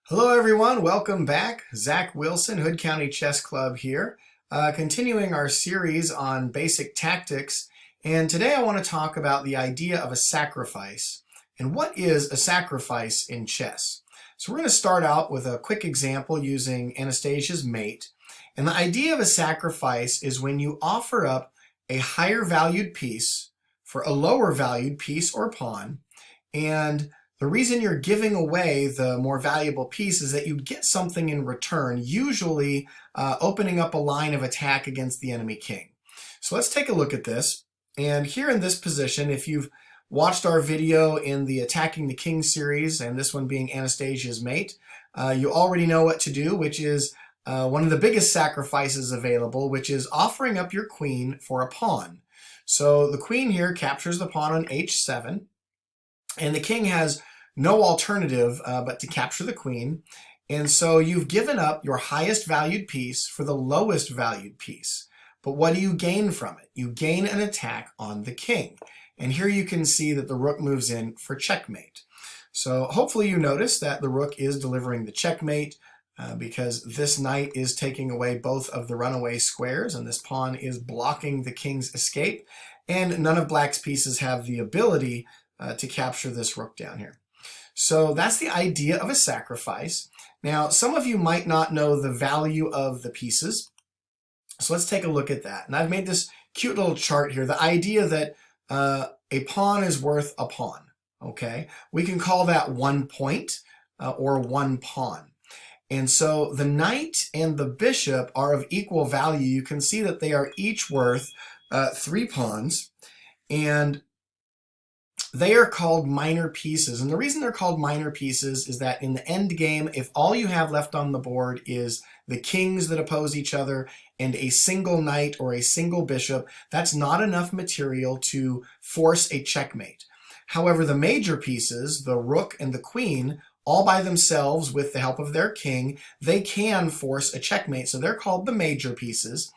Hello everyone, welcome back. Zach Wilson, Hood County Chess Club here, continuing our series on basic tactics. And today I want to talk about the idea of a sacrifice. And what is a sacrifice in chess? So we're going to start out with a quick example using Anastasia's mate. And the idea of a sacrifice is when you offer up a higher valued piece for a lower valued piece or pawn, and the reason you're giving away the more valuable piece is that you get something in return, usually opening up a line of attack against the enemy king. So let's take a look at this. And here in this position, if you've watched our video in the Attacking the King series, and this one being Anastasia's mate, you already know what to do, which is one of the biggest sacrifices available, which is offering up your queen for a pawn. So the queen here captures the pawn on h7. And the king has no alternative but to capture the queen. And so you've given up your highest valued piece for the lowest valued piece. But what do you gain from it? You gain an attack on the king. And here you can see that the rook moves in for checkmate. So hopefully you notice that the rook is delivering the checkmate because this knight is taking away both of the runaway squares, and this pawn is blocking the king's escape. And none of black's pieces have the ability to capture this rook down here. So that's the idea of a sacrifice. Now, some of you might not know the value of the pieces. So let's take a look at that. And I've made this cute little chart here. The idea that a pawn is worth a pawn, okay? We can call that 1 point or 1 pawn. And so the knight and the bishop are of equal value. You can see that they are each worth 3 pawns. And they are called minor pieces. And the reason they're called minor pieces is that in the end game, if all you have left on the board is the kings that oppose each other and a single knight or a single bishop, that's not enough material to force a checkmate. However, the major pieces, the rook and the queen, all by themselves with the help of their king, they can force a checkmate. So they're called the major pieces.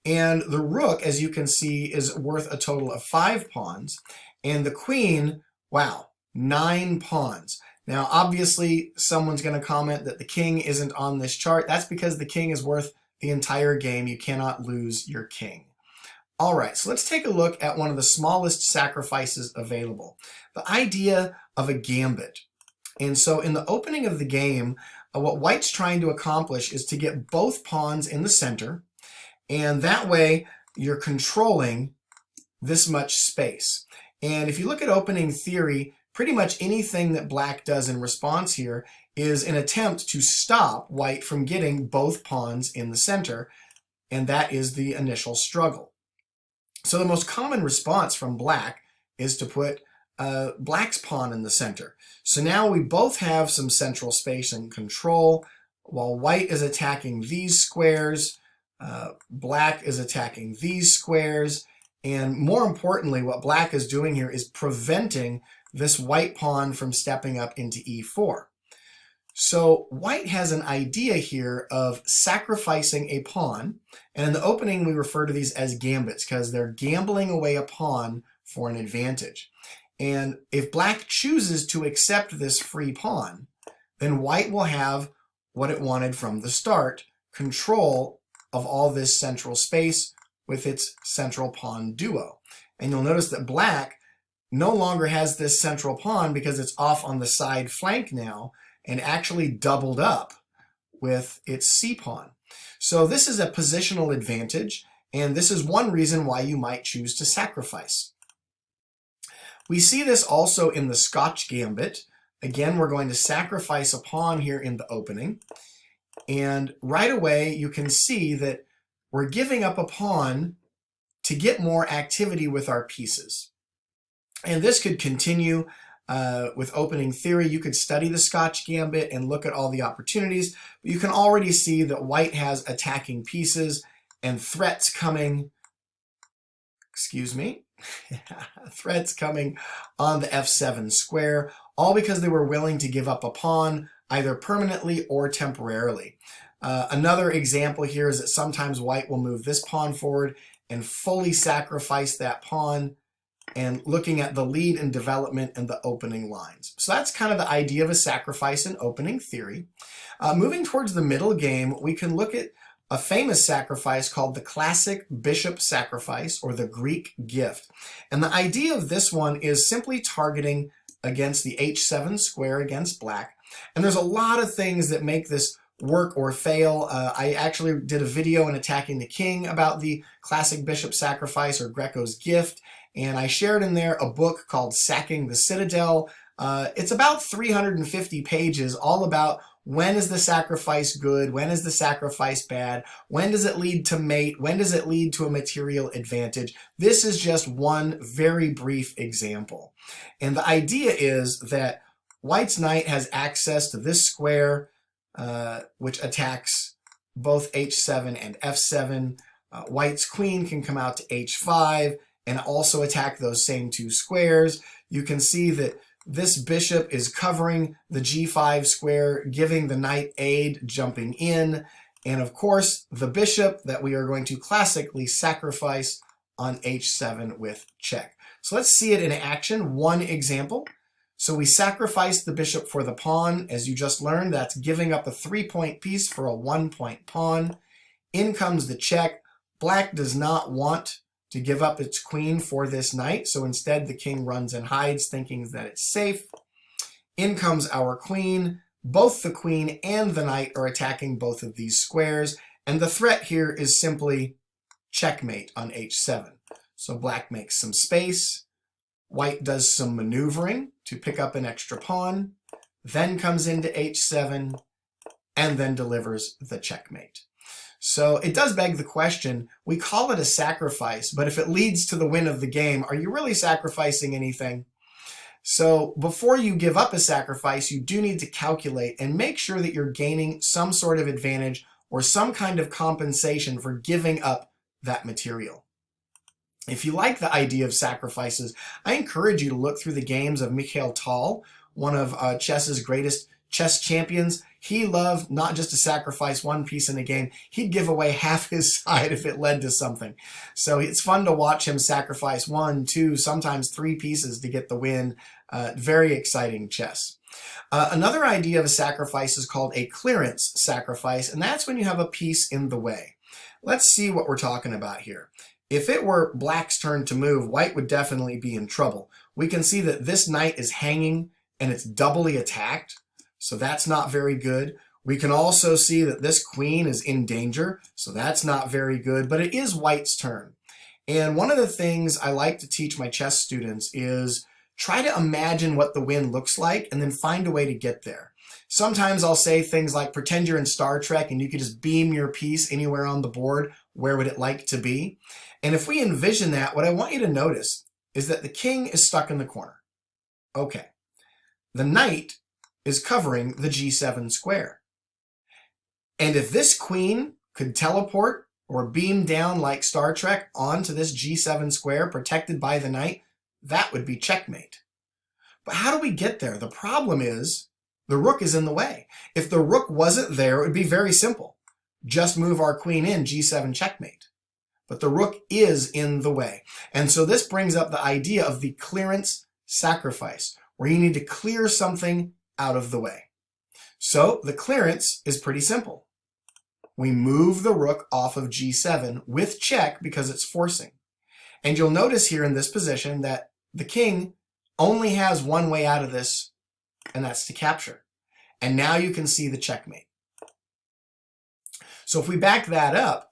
And the rook, as you can see, is worth a total of 5 pawns. And the queen, wow, 9 pawns. Now, obviously, someone's going to comment that the king isn't on this chart. That's because the king is worth the entire game. You cannot lose your king. All right, so let's take a look at one of the smallest sacrifices available, the idea of a gambit. And so in the opening of the game, what white's trying to accomplish is to get both pawns in the center, and that way you're controlling this much space. And if you look at opening theory, pretty much anything that black does in response here is an attempt to stop white from getting both pawns in the center, and that is the initial struggle. So the most common response from black is to put black's pawn in the center. So now we both have some central space and control. While white is attacking these squares, black is attacking these squares. And more importantly, what black is doing here is preventing this white pawn from stepping up into e4. So white has an idea here of sacrificing a pawn. And in the opening, we refer to these as gambits because they're gambling away a pawn for an advantage. And if black chooses to accept this free pawn, then white will have what it wanted from the start, control of all this central space with its central pawn duo. And you'll notice that black no longer has this central pawn because it's off on the side flank now and actually doubled up with its c pawn. So this is a positional advantage, and this is one reason why you might choose to sacrifice. We see this also in the Scotch Gambit. Again, we're going to sacrifice a pawn here in the opening. And right away, you can see that we're giving up a pawn to get more activity with our pieces. And this could continue with opening theory. You could study the Scotch Gambit and look at all the opportunities. But you can already see that white has attacking pieces and threats coming, threats coming on the f7 square, all because they were willing to give up a pawn either permanently or temporarily. Another example here is that sometimes white will move this pawn forward and fully sacrifice that pawn, and looking at the lead and development and the opening lines. So that's kind of the idea of a sacrifice in opening theory. Moving towards the middle game, we can look at a famous sacrifice called the classic bishop sacrifice, or the Greek gift. And the idea of this one is simply targeting against the h7 square against black. And there's a lot of things that make this work or fail. I actually did a video in Attacking the King about the classic bishop sacrifice, or Greco's gift, and I shared in there a book called Sacking the Citadel. It's about 350 pages, all about when is the sacrifice good, when is the sacrifice bad, when does it lead to mate, when does it lead to a material advantage. This is just one very brief example. And the idea is that White's knight has access to this square, which attacks both h7 and f7. White's queen can come out to h5 and also attack those same two squares. You can see that this bishop is covering the g5 square, giving the knight aid, jumping in. And of course, the bishop that we are going to classically sacrifice on h7 with check. So let's see it in action. One example. So we sacrifice the bishop for the pawn. As you just learned, that's giving up a 3-point piece for a 1-point pawn. In comes the check. Black does not want to give up its queen for this knight, so instead the king runs and hides, thinking that it's safe. In comes our queen. Both the queen and the knight are attacking both of these squares, and the threat here is simply checkmate on h7. So black makes some space. White does some maneuvering to pick up an extra pawn, then comes into h7, and then delivers the checkmate. So it does beg the question, we call it a sacrifice, but if it leads to the win of the game, are you really sacrificing anything? So before you give up a sacrifice, you do need to calculate and make sure that you're gaining some sort of advantage or some kind of compensation for giving up that material. If you like the idea of sacrifices, I encourage you to look through the games of Mikhail Tal, one of chess's greatest chess champions. He loved not just to sacrifice one piece in a game, he'd give away half his side if it led to something. So it's fun to watch him sacrifice 1, 2, sometimes 3 pieces to get the win. Very exciting chess. Another idea of a sacrifice is called a clearance sacrifice, and that's when you have a piece in the way. Let's see what we're talking about here. If it were black's turn to move, white would definitely be in trouble. We can see that this knight is hanging and it's doubly attacked. So that's not very good. We can also see that this queen is in danger, so that's not very good, but it is white's turn. And one of the things I like to teach my chess students is try to imagine what the win looks like and then find a way to get there. Sometimes I'll say things like, pretend you're in Star Trek and you could just beam your piece anywhere on the board. Where would it like to be? And if we envision that, what I want you to notice is that the king is stuck in the corner. Okay. The knight is covering the g7 square. And if this queen could teleport or beam down like Star Trek onto this g7 square protected by the knight, that would be checkmate. But how do we get there? The problem is the rook is in the way. If the rook wasn't there, it would be very simple. Just move our queen in, g7 checkmate. But the rook is in the way. And so this brings up the idea of the clearance sacrifice, where you need to clear something out of the way. So the clearance is pretty simple. We move the rook off of g7 with check because it's forcing. And you'll notice here in this position that the king only has one way out of this, and that's to capture. And now you can see the checkmate. So if we back that up,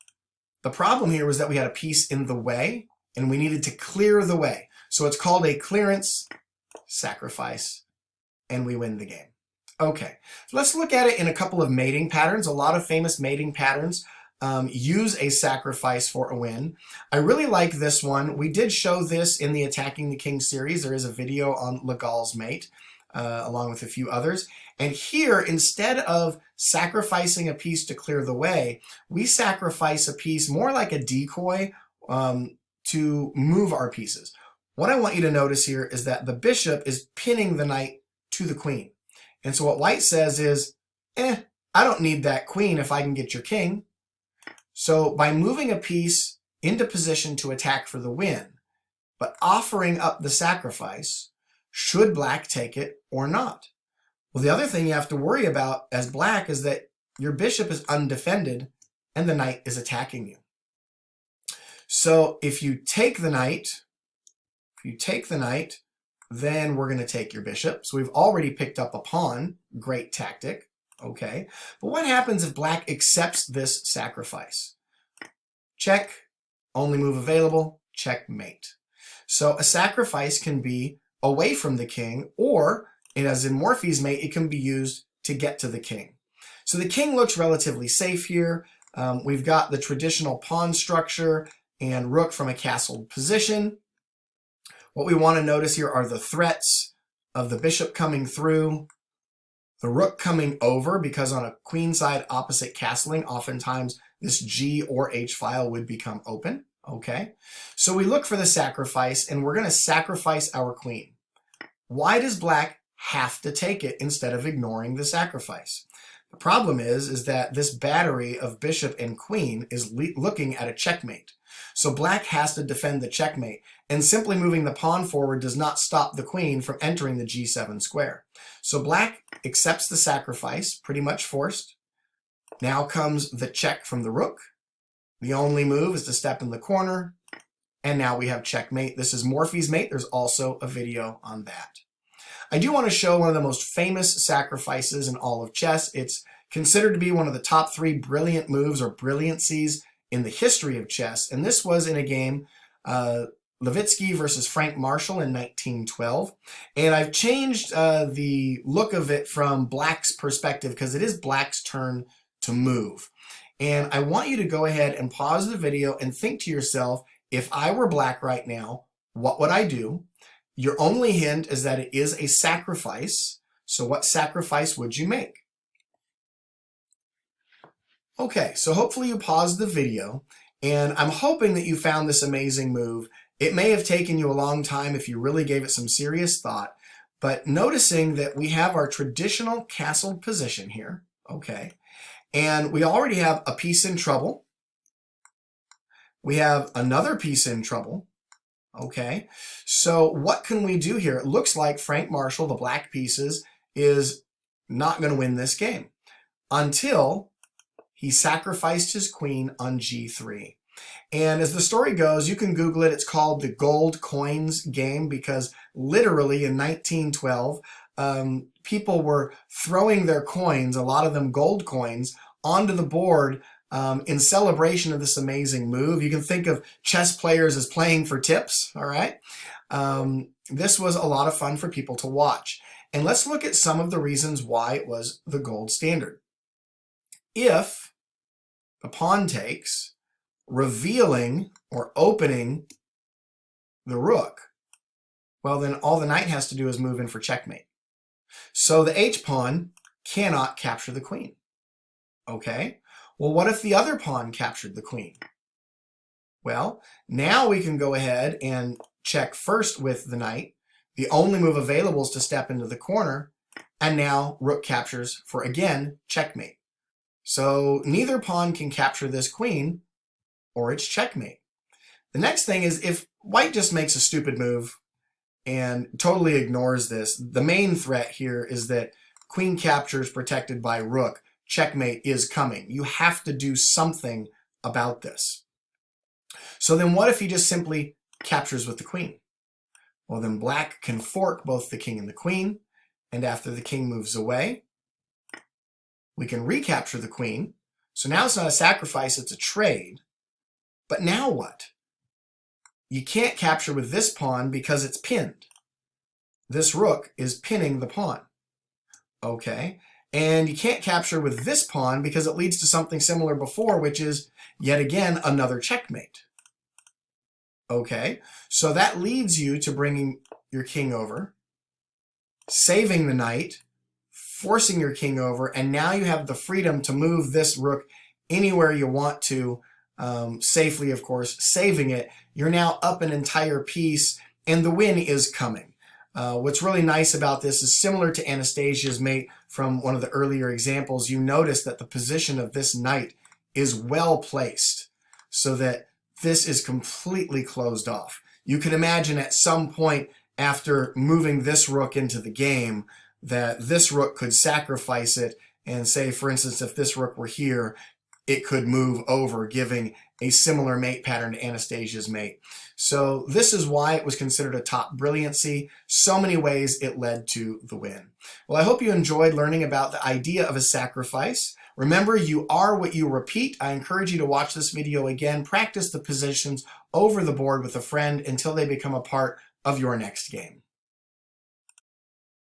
the problem here was that we had a piece in the way, and we needed to clear the way. So it's called a clearance sacrifice, and we win the game. Okay, so let's look at it in a couple of mating patterns. A lot of famous mating patterns use a sacrifice for a win. I really like this one. We did show this in the Attacking the King series. There is a video on Legal's mate, along with a few others. And here, instead of sacrificing a piece to clear the way, we sacrifice a piece more like a decoy to move our pieces. What I want you to notice here is that the bishop is pinning the knight to the queen. And so what white says is, I don't need that queen if I can get your king. So by moving a piece into position to attack for the win, but offering up the sacrifice, should black take it or not? Well, the other thing you have to worry about as black is that your bishop is undefended and the knight is attacking you. So if you take the knight, then we're going to take your bishop. So we've already picked up a pawn. Great tactic. Okay. But what happens if black accepts this sacrifice? Check. Only move available. Checkmate. So a sacrifice can be away from the king, or, as in Morphy's mate, it can be used to get to the king. So the king looks relatively safe here. We've got the traditional pawn structure and rook from a castled position. What we want to notice here are the threats of the bishop coming through, the rook coming over, because on a queenside opposite castling, oftentimes this G or H file would become open. Okay, so we look for the sacrifice, and we're going to sacrifice our queen. Why does black have to take it instead of ignoring the sacrifice? The problem is that this battery of bishop and queen is looking at a checkmate. So black has to defend the checkmate, and simply moving the pawn forward does not stop the queen from entering the G7 square. So black accepts the sacrifice, pretty much forced. Now comes the check from the rook. The only move is to step in the corner, and now we have checkmate. This is Morphy's mate. There's also a video on that. I do want to show one of the most famous sacrifices in all of chess. It's considered to be one of the top 3 brilliant moves or brilliancies in the history of chess, and this was in a game, Levitsky versus Frank Marshall in 1912. And I've changed the look of it from black's perspective because it is black's turn to move. And I want you to go ahead and pause the video and think to yourself, if I were black right now, what would I do? Your only hint is that it is a sacrifice. So what sacrifice would you make? Okay, so hopefully you paused the video, and I'm hoping that you found this amazing move. It may have taken you a long time if you really gave it some serious thought, but noticing that we have our traditional castled position here, okay, and we already have a piece in trouble. We have another piece in trouble, okay. So what can we do here? It looks like Frank Marshall, the black pieces, is not going to win this game until he sacrificed his queen on G3. And as the story goes, you can Google it. It's called the gold coins game, because literally in 1912, people were throwing their coins, a lot of them gold coins, onto the board in celebration of this amazing move. You can think of chess players as playing for tips, all right? This was a lot of fun for people to watch. And let's look at some of the reasons why it was the gold standard. If the pawn takes, revealing or opening the rook, well, then all the knight has to do is move in for checkmate. So the H-pawn cannot capture the queen. Okay, well, what if the other pawn captured the queen? Well, now we can go ahead and check first with the knight. The only move available is to step into the corner, and now rook captures for, again, checkmate. So neither pawn can capture this queen, or it's checkmate. The next thing is, if white just makes a stupid move and totally ignores this, the main threat here is that queen capture is protected by rook. Checkmate is coming. You have to do something about this. So then what if he just simply captures with the queen? Well, then black can fork both the king and the queen, and after the king moves away, we can recapture the queen. So now it's not a sacrifice, it's a trade. But now what? You can't capture with this pawn because it's pinned. This rook is pinning the pawn. Okay, and you can't capture with this pawn because it leads to something similar before, which is, yet again, another checkmate. Okay, so that leads you to bringing your king over, saving the knight, forcing your king over, and now you have the freedom to move this rook anywhere you want to, safely, of course, saving it. You're now up an entire piece, and the win is coming. What's really nice about this is similar to Anastasia's mate from one of the earlier examples. You notice that the position of this knight is well placed so that this is completely closed off. you can imagine at some point after moving this rook into the game that this rook could sacrifice it, and say, for instance, if this rook were here, it could move over, giving a similar mate pattern to Anastasia's mate. So this is why it was considered a top brilliancy. So many ways it led to the win. Well, I hope you enjoyed learning about the idea of a sacrifice. Remember, you are what you repeat. I encourage you to watch this video again, practice the positions over the board with a friend until they become a part of your next game.